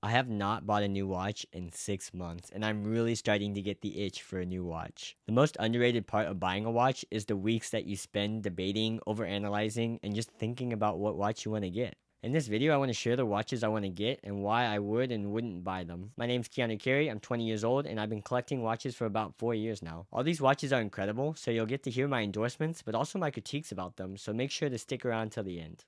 I have not bought a new watch in 6 months, and I'm really starting to get the itch for a new watch. The most underrated part of buying a watch is the weeks that you spend debating, overanalyzing, and just thinking about what watch you want to get. In this video, I want to share the watches I want to get and why I would and wouldn't buy them. My name's Keanu Carey, I'm 20 years old, and I've been collecting watches for about 4 years now. All these watches are incredible, so you'll get to hear my endorsements, but also my critiques about them, so make sure to stick around till the end.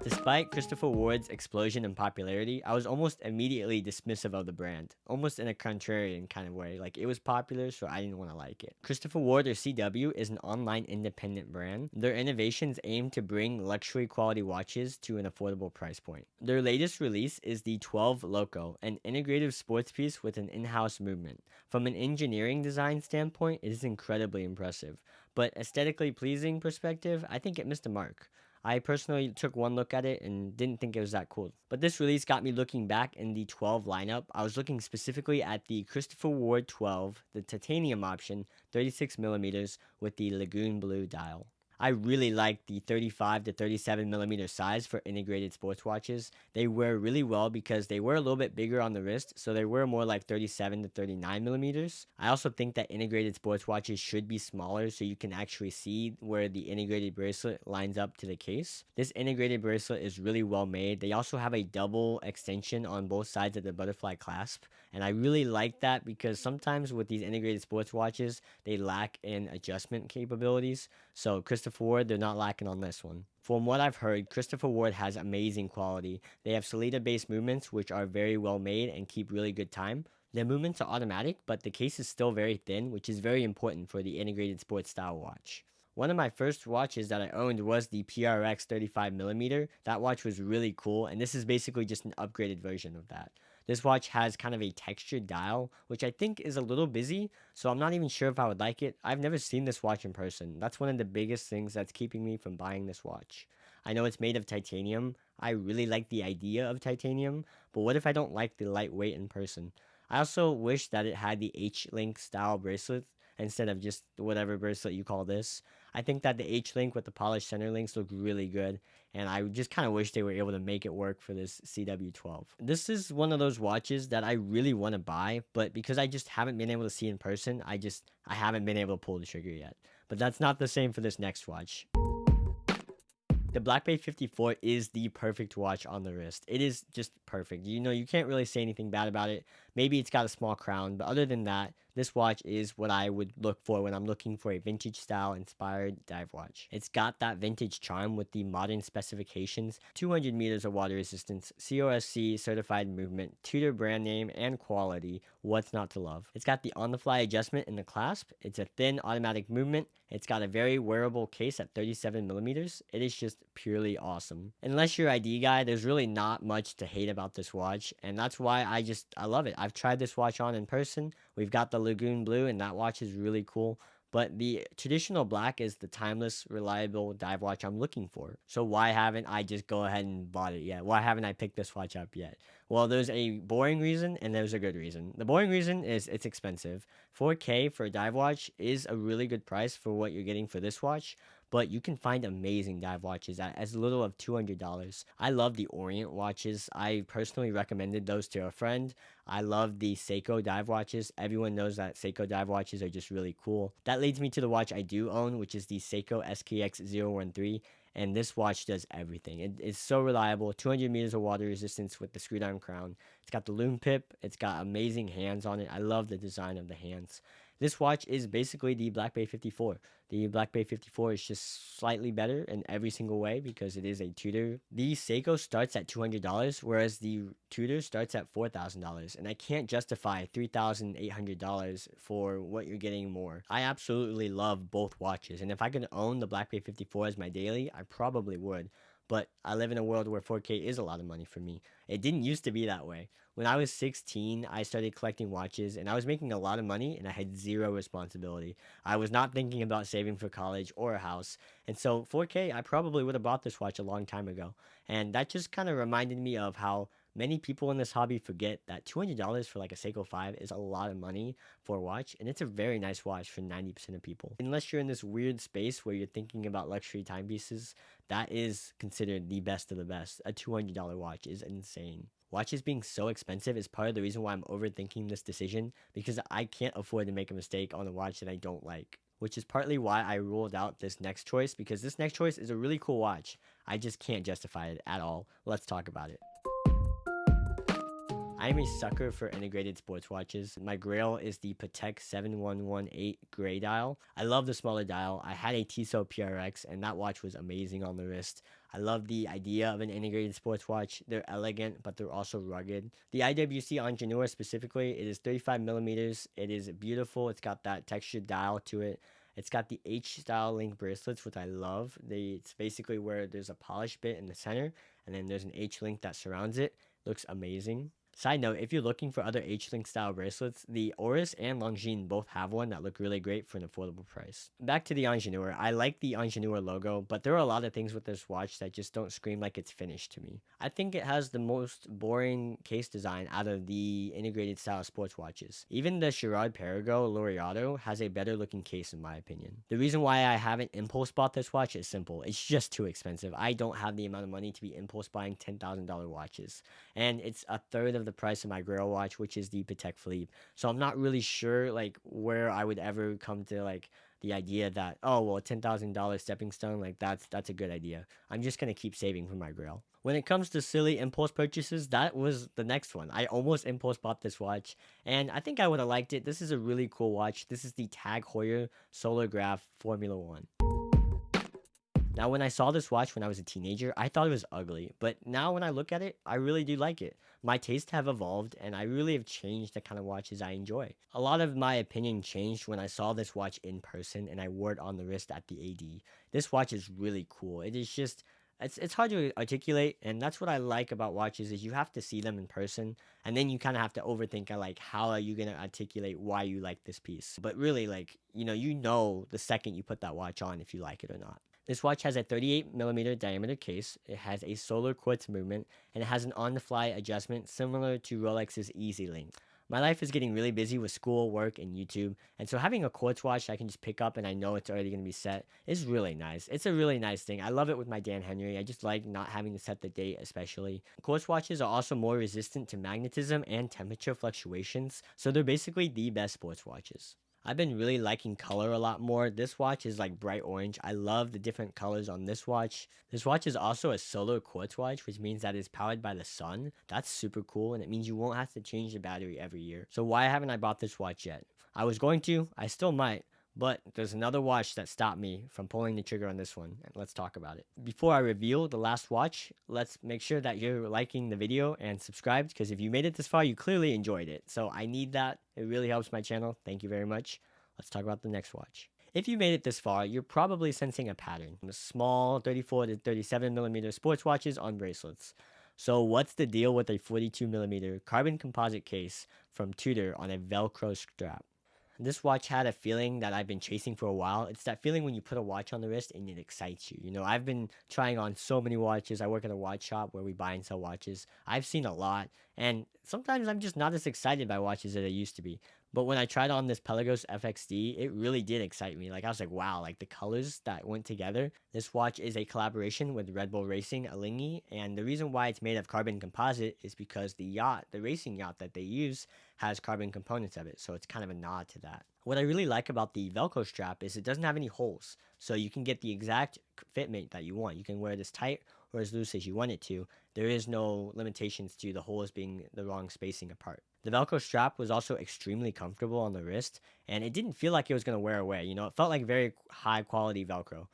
Despite Christopher Ward's explosion in popularity, I was almost immediately dismissive of the brand, almost in a contrarian kind of way. Like, it was popular, so I didn't want to like it. Christopher Ward, or CW, is an online independent brand. Their innovations aim to bring luxury quality watches to an affordable price point. Their latest release is the 12 Loco, an integrative sports piece with an in-house movement. From an engineering design standpoint, it is incredibly impressive, but aesthetically pleasing perspective, I think it missed the mark. I personally took one look at it and didn't think it was that cool. But this release got me looking back in the 12 lineup. I was looking specifically at the Christopher Ward 12, the titanium option, 36 millimeters with the Lagoon Blue dial. I really like the 35 to 37 millimeter size for integrated sports watches. They wear really well because they wear a little bit bigger on the wrist, so they wear more like 37 to 39 millimeters. I also think that integrated sports watches should be smaller so you can actually see where the integrated bracelet lines up to the case. This integrated bracelet is really well made. They also have a double extension on both sides of the butterfly clasp, and I really like that because sometimes with these integrated sports watches, they lack in adjustment capabilities. So Christopher Ward, they're not lacking on this one. From what I've heard, Christopher Ward has amazing quality. They have Sellita-based movements, which are very well made and keep really good time. The movements are automatic, but the case is still very thin, which is very important for the integrated sports style watch. One of my first watches that I owned was the PRX 35mm. That watch was really cool, and this is basically just an upgraded version of that. This watch has kind of a textured dial, which I think is a little busy, so I'm not even sure if I would like it. I've never seen this watch in person. That's one of the biggest things that's keeping me from buying this watch. I know it's made of titanium. I really like the idea of titanium, but what if I don't like the lightweight in person? I also wish that it had the H-Link style bracelet instead of just whatever bracelet you call this. I think that the H-Link with the polished center links look really good, and I just kind of wish they were able to make it work for this CW12. This is one of those watches that I really want to buy, but because I just haven't been able to see in person, I haven't been able to pull the trigger yet. But that's not the same for this next watch. The Black Bay 54 is the perfect watch on the wrist. It is just perfect. You know, you can't really say anything bad about it. Maybe it's got a small crown, but other than that, this watch is what I would look for when I'm looking for a vintage style inspired dive watch. It's got that vintage charm with the modern specifications, 200 meters of water resistance, COSC certified movement, Tudor brand name, and quality. What's not to love? It's got the on-the-fly adjustment in the clasp. It's a thin automatic movement. It's got a very wearable case at 37 millimeters. It is just purely awesome. Unless you're ID guy, there's really not much to hate about this watch, and that's why I love it. I've tried this watch on in person. We've got the Lagoon Blue, and that watch is really cool. But the traditional black is the timeless, reliable dive watch I'm looking for. So why haven't I just go ahead and bought it yet? Why haven't I picked this watch up yet? Well, there's a boring reason and there's a good reason. The boring reason is it's expensive. 4K for a dive watch is a really good price for what you're getting for this watch, but you can find amazing dive watches at as little of $200. I love the Orient watches. I personally recommended those to a friend. I love the Seiko dive watches. Everyone knows that Seiko dive watches are just really cool. That leads me to the watch I do own, which is the Seiko SKX013. And this watch does everything. It is so reliable. 200 meters of water resistance with the screw down crown. It's got the loom pip. It's got amazing hands on it. I love the design of the hands. This watch is basically the Black Bay 54. The Black Bay 54 is just slightly better in every single way because it is a Tudor. The Seiko starts at $200, whereas the Tudor starts at $4,000. And I can't justify $3,800 for what you're getting more. I absolutely love both watches. And if I could own the Black Bay 54 as my daily, I probably would. But I live in a world where 4K is a lot of money for me. It didn't used to be that way. When I was 16, I started collecting watches and I was making a lot of money and I had zero responsibility. I was not thinking about saving for college or a house. And so 4K, I probably would have bought this watch a long time ago. And that just kind of reminded me of how Many people in this hobby forget that $200 for like a Seiko 5 is a lot of money for a watch, and it's a very nice watch for 90% of people. Unless you're in this weird space where you're thinking about luxury timepieces, that is considered the best of the best. A $200 watch is insane. Watches being so expensive is part of the reason why I'm overthinking this decision, because I can't afford to make a mistake on a watch that I don't like. Which is partly why I ruled out this next choice, because this next choice is a really cool watch. I just can't justify it at all. Let's talk about it. I'm a sucker for integrated sports watches. My grail is the Patek 7118 gray dial. I love the smaller dial. I had a Tissot PRX and that watch was amazing on the wrist. I love the idea of an integrated sports watch. They're elegant, but they're also rugged. The IWC Ingenieur specifically, it is 35 millimeters. It is beautiful. It's got that textured dial to it. It's got the H-style link bracelets, which I love. It's basically where there's a polished bit in the center, and then there's an H-link that surrounds it. Looks amazing. Side note, if you're looking for other H-link style bracelets, the Oris and Longines both have one that look really great for an affordable price. Back to the Ingenieur. I like the Ingenieur logo, but there are a lot of things with this watch that just don't scream like it's finished to me. I think it has the most boring case design out of the integrated style sports watches. Even the Girard-Perregaux Laureato has a better looking case in my opinion. The reason why I haven't impulse bought this watch is simple. It's just too expensive. I don't have the amount of money to be impulse buying $10,000 watches. And it's a third of the price of my Grail watch, which is the Patek Philippe. So I'm not really sure like where I would ever come to like the idea that, oh well, $10,000 stepping stone, like that's a good idea. I'm just gonna keep saving for my Grail. When it comes to silly impulse purchases, that was the next one. I almost impulse bought this watch, and I think I would have liked it. This is a really cool watch. This is the Tag Heuer Solargraph Formula 1. Now, when I saw this watch when I was a teenager, I thought it was ugly, but now when I look at it, I really do like it. My tastes have evolved, and I really have changed the kind of watches I enjoy. A lot of my opinion changed when I saw this watch in person and I wore it on the wrist at the AD. This watch is really cool. It is just, it's hard to articulate, and that's what I like about watches is you have to see them in person, and then you kind of have to overthink like how are you going to articulate why you like this piece. But really, like, you know the second you put that watch on if you like it or not. This watch has a 38mm diameter case, it has a solar quartz movement, and it has an on-the-fly adjustment similar to Rolex's EasyLink. My life is getting really busy with school, work, and YouTube, and so having a quartz watch I can just pick up and I know it's already going to be set is really nice. It's a really nice thing. I love it with my Dan Henry. I just like not having to set the date especially. Quartz watches are also more resistant to magnetism and temperature fluctuations, so they're basically the best sports watches. I've been really liking color a lot more. This watch is like bright orange. I love the different colors on this watch. This watch is also a solar quartz watch, which means that it's powered by the sun. That's super cool, and it means you won't have to change the battery every year. So why haven't I bought this watch yet? I was going to, I still might, but there's another watch that stopped me from pulling the trigger on this one, and let's talk about it. Before I reveal the last watch, let's make sure that you're liking the video and subscribed, because if you made it this far, you clearly enjoyed it. So I need that. It really helps my channel. Thank you very much. Let's talk about the next watch. If you made it this far, you're probably sensing a pattern. The small 34 to 37mm sports watches on bracelets. So what's the deal with a 42mm carbon composite case from Tudor on a Velcro strap? This watch had a feeling that I've been chasing for a while. It's that feeling when you put a watch on the wrist and it excites you. I've been trying on so many watches. I work at a watch shop where we buy and sell watches. I've seen a lot, and sometimes I'm just not as excited by watches as I used to be. But when I tried on this Pelagos FXD, it really did excite me. Like, I was like, wow, like the colors that went together. This watch is a collaboration with Red Bull Racing Alinghi, and the reason why it's made of carbon composite is because the racing yacht that they use, has carbon components of it, so it's kind of a nod to that. What I really like about the Velcro strap is it doesn't have any holes, so you can get the exact fitment that you want. You can wear this tight or as loose as you want it to. There is no limitations to the holes being the wrong spacing apart. The Velcro strap was also extremely comfortable on the wrist, and it didn't feel like it was going to wear away. It felt like very high quality Velcro.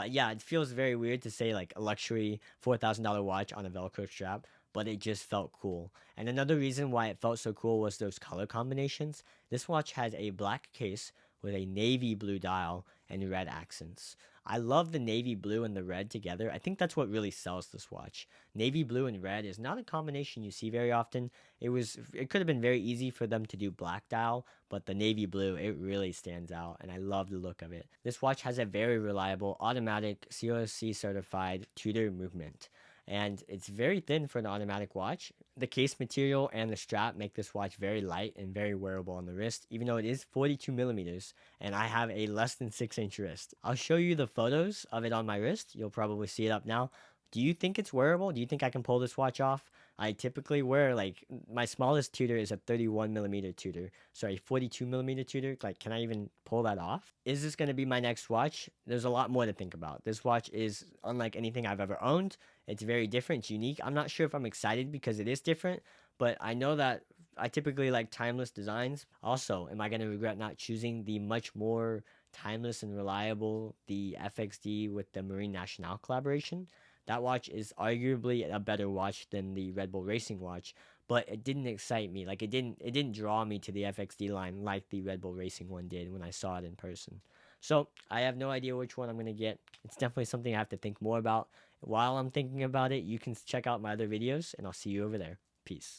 Yeah, it feels very weird to say like a luxury $4,000 watch on a Velcro strap, but it just felt cool. And another reason why it felt so cool was those color combinations. This watch has a black case with a navy blue dial and red accents. I love the navy blue and the red together. I think that's what really sells this watch. Navy blue and red is not a combination you see very often. It could have been very easy for them to do black dial, but the navy blue, it really stands out, and I love the look of it. This watch has a very reliable automatic COSC certified Tudor movement. and it's very thin for an automatic watch. The case material and the strap make this watch very light and very wearable on the wrist, even though it is 42 millimeters, and I have a less than 6-inch wrist. I'll show you the photos of it on my wrist. You'll probably see it up now. Do you think it's wearable? Do you think I can pull this watch off? I typically wear, like, my smallest Tudor is a 31 millimeter Tudor. Sorry, 42 millimeter Tudor. Like, can I even pull that off? Is this going to be my next watch? There's a lot more to think about. This watch is unlike anything I've ever owned. It's very different, it's unique. I'm not sure if I'm excited because it is different, but I know that I typically like timeless designs. Also, am I going to regret not choosing the much more timeless and reliable, the FXD with the Marine Nationale collaboration? That watch is arguably a better watch than the Red Bull Racing watch, but it didn't excite me. Like, it didn't draw me to the FXD line like the Red Bull Racing one did when I saw it in person. So I have no idea which one I'm gonna get. It's definitely something I have to think more about. While I'm thinking about it, you can check out my other videos, and I'll see you over there. Peace.